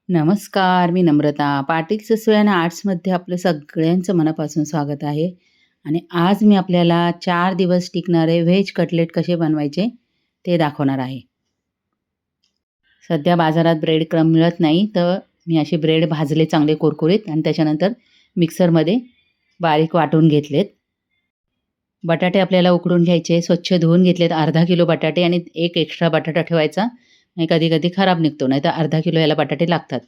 नमस्कार, मी नम्रता. पाटील ससुया आणि आर्ट्समध्ये आपलं सगळ्यांचं मनापासून स्वागत आहे. आणि आज मी आपल्याला 4 दिवस टिकणारे व्हेज कटलेट कसे बनवायचे ते दाखवणार आहे. सध्या बाजारात ब्रेड क्रम्ब मिळत नाही, तर मी असे ब्रेड भाजले चांगले कुरकुरीत आणि त्याच्यानंतर मिक्सरमध्ये बारीक वाटून घेतलेत. बटाटे आपल्याला उकडून घ्यायचे, स्वच्छ धुवून घेतलेत. अर्धा किलो बटाटे आणि एक एक्स्ट्रा बटाटा ठेवायचा. आणि कधी-कधी खराब निघतो, नाहीतर अर्धा किलो याला बटाटे लागतात.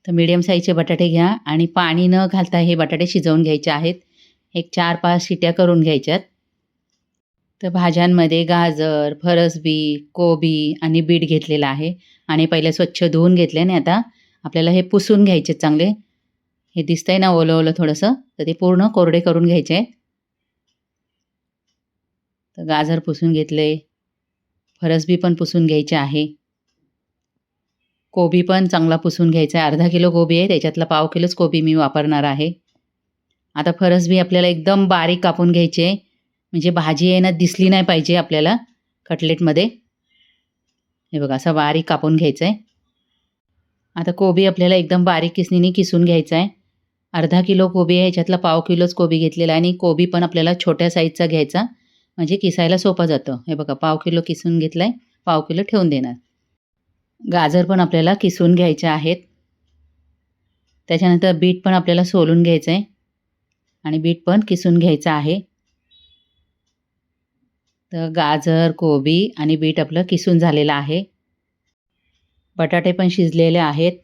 तर मीडियम साईजचे बटाटे घ्या आणि पाणी न घालता हे बटाटे शिजवून घ्यायचे आहेत. एक 4-5 शिट्या करून घ्यायच्यात. तर भाज्यांमध्ये गाजर, फरसबी, कोबी आणि बीट घेतलेला आहे आणि पहिले स्वच्छ धुवून घेतले आणि आता आपल्याला हे पुसून घ्यायचे चांगले. हे दिसतंय ना ओलं-ओलं थोडंसं, तर ते पूर्ण कोरडे करून घ्यायचे. तर गाजर पुसून घेतले, फरसबी पण पुसून घ्यायचे आहे. कोबी पण चांगला पुसून घ्यायचा आहे. अर्धा किलो कोबी आहे, त्याच्यातला पाव किलोच कोबी मी वापरणार आहे. आता फरसबी आपल्याला एकदम बारीक कापून घ्यायची आहे. म्हणजे भाजी आहे ना दिसली नाही पाहिजे आपल्याला कटलेटमध्ये. हे बघा असं बारीक कापून घ्यायचं आहे. आता कोबी आपल्याला एकदम बारीक किसणीने किसून घ्यायचा आहे. अर्धा किलो कोबी आहे, ह्याच्यातला पाव किलोच कोबी घेतलेला आहे आणि कोबी पण आपल्याला छोट्या साईजचा घ्यायचा, म्हणजे किसायला सोपं जातं. हे बघा पाव किलो किसून घेतला आहे, पाव किलो ठेवून देणार. गाजर पण आपल्याला किसून घ्यायचे आहेत. त्याच्यानंतर बीट पण आपल्याला सोलून घ्यायचं आहे आणि बीट पण किसून घ्यायचं आहे. तर गाजर, कोबी आणि बीट आपलं किसून झालेलं आहे. बटाटे पण शिजलेले आहेत.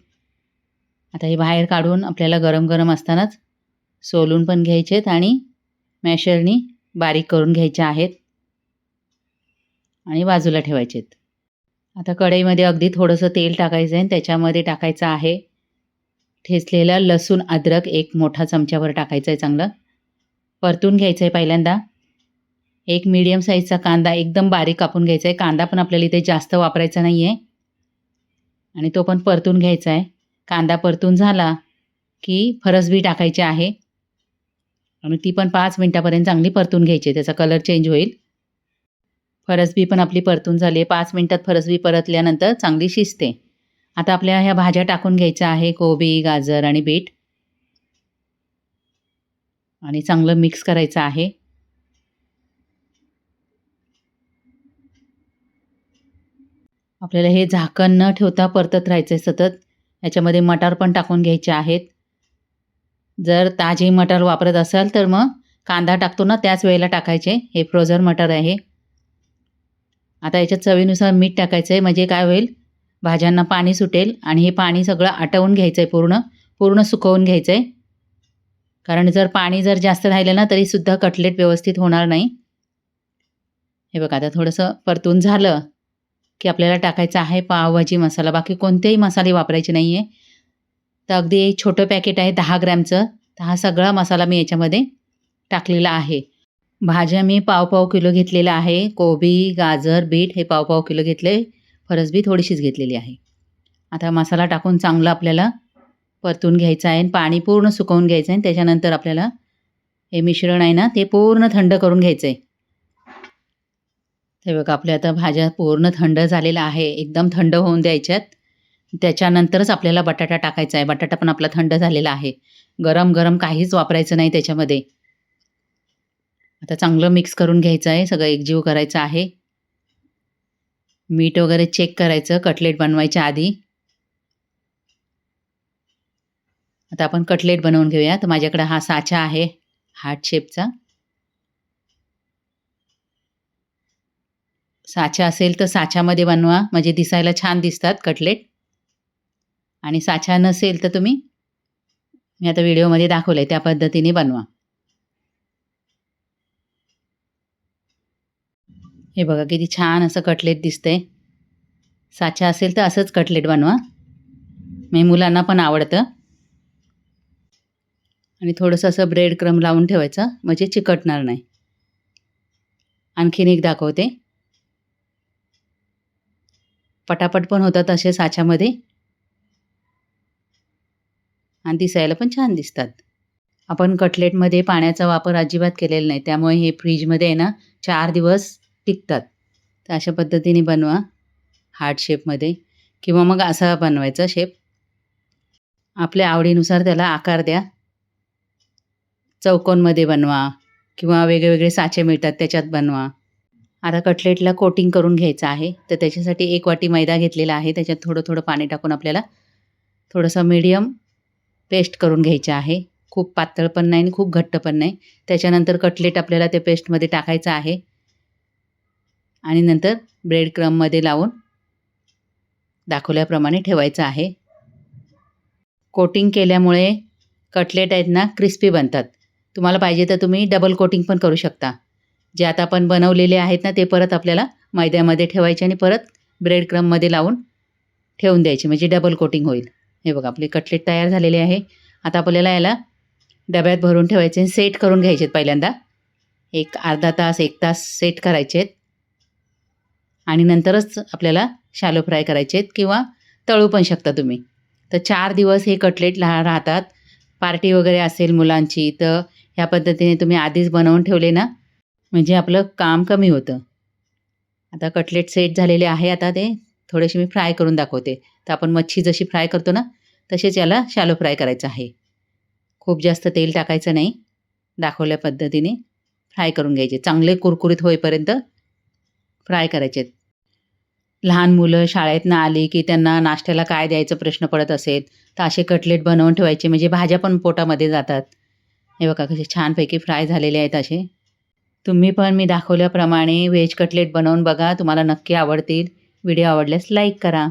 आता हे बाहेर काढून आपल्याला गरम-गरम असतानाच सोलून पण घ्यायचे आहेत आणि मॅशरनी बारीक करून घ्यायचे आहेत आणि बाजूला ठेवायचे आहेत. आता कढईमध्ये अगदी थोडंसं तेल टाकायचं आहे आणि त्याच्यामध्ये टाकायचं आहे ठेचलेला लसूण, अद्रक 1 मोठा चमच्याभर टाकायचं आहे. चांगलं परतून घ्यायचं आहे पहिल्यांदा. एक मीडियम साईजचा कांदा एकदम बारीक कापून घ्यायचा आहे. कांदा पण आपल्याला इथे जास्त वापरायचा नाही आहे आणि तो पण परतून घ्यायचा आहे. कांदा परतून झाला की फरसबी टाकायची आहे आणि ती पण 5 मिनिटापर्यंत चांगली परतून घ्यायची. त्याचा कलर चेंज होईल. फरसबी पण आपली परतून झाली आहे. 5 मिनिटात फरसबी परतल्यानंतर चांगली शिजते. आता आपल्या ह्या भाज्या टाकून घ्यायच्या आहे, कोबी, गाजर आणि बीट आणि चांगलं मिक्स करायचं आहे. आपल्याला हे झाकण न ठेवता परतत राहायचं आहे सतत. याच्यामध्ये मटार पण टाकून घ्यायचे आहेत. जर ताजे मटार वापरत असाल तर मग कांदा टाकतो ना त्याच वेळेला टाकायचे. हे फ्रोझन मटार आहे. आता याच्यात चवीनुसार मीठ टाकायचं आहे, म्हणजे काय होईल भाज्यांना पाणी सुटेल आणि हे पाणी सगळं आटवून घ्यायचं आहे, पूर्ण सुकवून घ्यायचं आहे. कारण जर पाणी जास्त राहिलं ना तरीसुद्धा कटलेट व्यवस्थित होणार नाही. हे बघा आता थोडंसं परतून झालं की आपल्याला टाकायचा आहे पावभाजी मसाला. बाकी कोणतेही मसाले वापरायचे नाही आहे. तर अगदी एक छोटं पॅकेट आहे 10 ग्रॅमचं. तर हा सगळा मसाला मी याच्यामध्ये टाकलेला आहे. भाज्या मी पाव-पाव किलो घेतलेला आहे. कोबी, गाजर, बीट हे पाव-पाव किलो घेतले. फरसबी थोडीशीच घेतलेली आहे. आता मसाला टाकून चांगलं आपल्याला परतून घ्यायचं आहे आणि पाणी पूर्ण सुकवून घ्यायचं आहे आणि त्याच्यानंतर आपल्याला हे मिश्रण आहे ना ते पूर्ण थंड करून घ्यायचं आहे. हे बघा आपल्या आता भाज्या पूर्ण थंड झालेल्या आहे. एकदम थंड होऊन द्यायच्यात. त्याच्यानंतरच आपल्याला बटाटा टाकायचा आहे. बटाटा पण आपला थंड झालेला आहे. गरम-गरम काहीच वापरायचं नाही त्याच्यामध्ये. आता चांगलं मिक्स करून घ्यायचं आहे. सगळं एकजीव करायचं आहे. मीठ वगैरे चेक करायचं कटलेट बनवायच्या आधी. आता आपण कटलेट बनवून घेऊया. तर माझ्याकडे हा साचा आहे हार्ट शेपचा. साचा असेल तर साच्यामध्ये बनवा, म्हणजे दिसायला छान दिसतात कटलेट. आणि साचा नसेल तर मी आता व्हिडिओमध्ये दाखवलंय त्या पद्धतीने बनवा. हे बघा किती छान असं कटलेट दिसतंय. साचा असेल तर असंच कटलेट बनवा. मुलांना पण आवडतं. आणि थोडंसं असं ब्रेड क्रम्ब लावून ठेवायचं, म्हणजे चिकटणार नाही. आणखीन एक दाखवते. पटापट पण होतात असे साच्यामध्ये आणि दिसायला पण छान दिसतात. आपण कटलेटमध्ये पाण्याचा वापर अजिबात केलेला नाही, त्यामुळे हे फ्रीजमध्ये आहे ना 4 दिवस टिकतात. तर अशा पद्धतीने बनवा हार्ट शेपमध्ये, किंवा मग असा बनवायचा शेप. आपल्या आवडीनुसार त्याला आकार द्या. चौकोनमध्ये बनवा किंवा वेगवेगळे साचे मिळतात त्याच्यात बनवा. आता कटलेटला कोटिंग करून घ्यायचं आहे. तर त्याच्यासाठी 1 वाटी मैदा घेतलेला आहे. त्याच्यात थोडं-थोडं पाणी टाकून आपल्याला थोडंसं मीडियम पेस्ट करून घ्यायची आहे. खूप पातळ पण नाही आणि खूप घट्ट पण नाही. त्याच्यानंतर कटलेट आपल्याला त्या पेस्टमध्ये टाकायचं आहे आणि नंतर ब्रेड क्रम्बमध्ये लावून दाखवल्याप्रमाणे ठेवायचं आहे. कोटिंग केल्यामुळे कटलेट आहेत ना क्रिस्पी बनतात. तुम्हाला पाहिजे तर तुम्ही डबल कोटिंग पण करू शकता. जे आता आपण बनवलेले आहेत ना ते परत आपल्याला मैद्यामध्ये ठेवायचे आणि परत ब्रेड क्रम्बमध्ये लावून ठेवून द्यायचे म्हणजे डबल कोटिंग होईल. हे बघा आपले कटलेट तयार झालेले आहे. आता आपल्याला याला डब्यात भरून ठेवायचे सेट करून घ्यायचे पहिल्यांदा. एक अर्धा तास 1 तास सेट करायचे आहेत आणि नंतरच आपल्याला शॅलो फ्राय करायचे आहेत किंवा तळू पण शकता तुम्ही. तर 4 दिवस हे कटलेट राहतात. पार्टी वगैरे असेल मुलांची तर ह्या पद्धतीने तुम्ही आधीच बनवून ठेवले ना म्हणजे आपलं काम कमी होतं. आता कटलेट सेट झालेले आहे. आता ते थोडेसे मी फ्राय करून दाखवते. तर आपण मच्छी जशी फ्राय करतो ना तसेच याला शॅलो फ्राय करायचं आहे. खूप जास्त तेल टाकायचं नाही. दाखवल्या पद्धतीने फ्राय करून घ्यायचे. चांगले कुरकुरीत होईपर्यंत फ्राय करायचे. लहान मुलं शाळेतनं आली की त्यांना नाश्त्याला काय द्यायचा प्रश्न पडत असेल तर असे कटलेट बनवून ठेवायचे म्हणजे भाज्या पण पोटामध्ये जातात. हे बघा कसे छानपैकी फ्राय झालेले आहेत असे. तुम्ही पण मी दाखवल्याप्रमाणे व्हेज कटलेट बनवून बघा. तुम्हाला नक्की आवडतील. व्हिडिओ आवडल्यास लाईक करा.